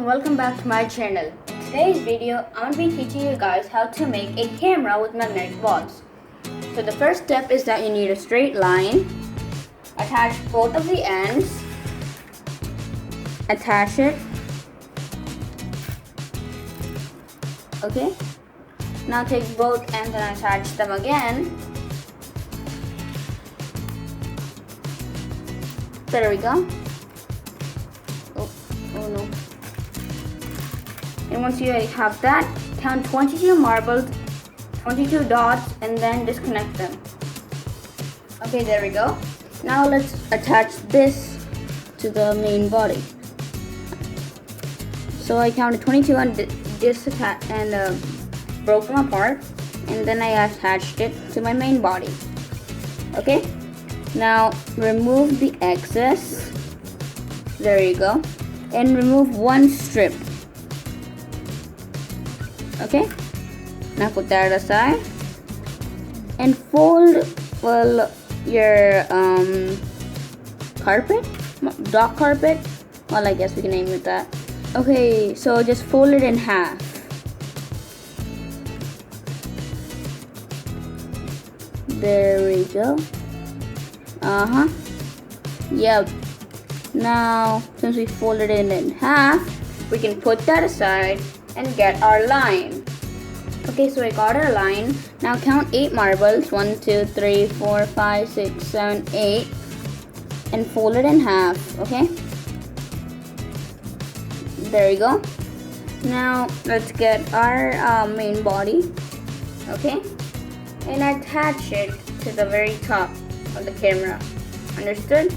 welcome back to my channel. In today's video, I'm going to be teaching you guys how to make a camera with magnetic balls. So the first step is that you need a straight line. Attach both of the ends. Attach it. Okay. Now take both ends and attach them again. There we go. Oh no. And once you have that, count 22 marbles, 22 dots, and then disconnect them. Okay, there we go. Now let's attach this to the main body. So I counted 22 and broke them apart, and then I attached it to my main body. Okay. Now remove the excess. There you go. And remove one strip. Okay, now put that aside and fold your carpet, dog carpet. Well, I guess we can name it that. Okay, so just fold it in half. There we go. Yep. Now, since we folded it in half, we can put that aside and get our line. Okay, so I got our line. Now count 8 marbles. 1, 2, 3, 4, 5, 6, 7, 8. And fold it in half. Okay? There we go. Now, let's get our main body. Okay? And attach it to the very top of the camera. Understood?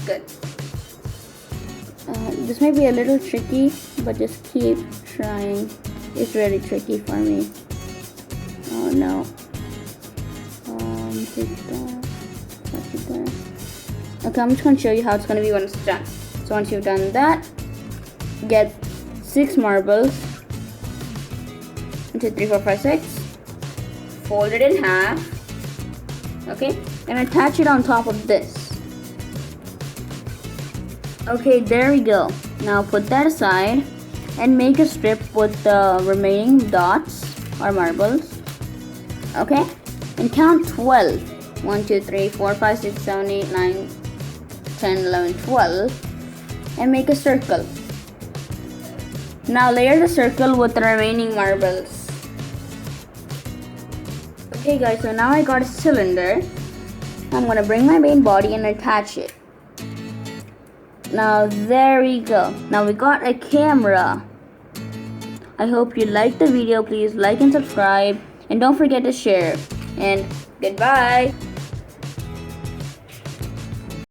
Good. This may be a little tricky, but just keep trying. It's really tricky for me. Oh no. Take that. Touch it there. Okay, I'm just going to show you how it's going to be when it's done. So once you've done that, get 6 marbles. 1, 2, 3, 4, 5, 6. Fold it in half. Okay, and attach it on top of this. Okay, there we go. Now put that aside and make a strip with the remaining dots or marbles. Okay, and count 12. 1, 2, 3, 4, 5, 6, 7, 8, 9, 10, 11, 12, and make a circle. Now layer the circle with the remaining marbles. Okay guys, so now I got a cylinder. I'm gonna bring my main body and attach it. Now there we go. Now we got a camera. I hope you liked the video. Please like and subscribe, and don't forget to share. And goodbye.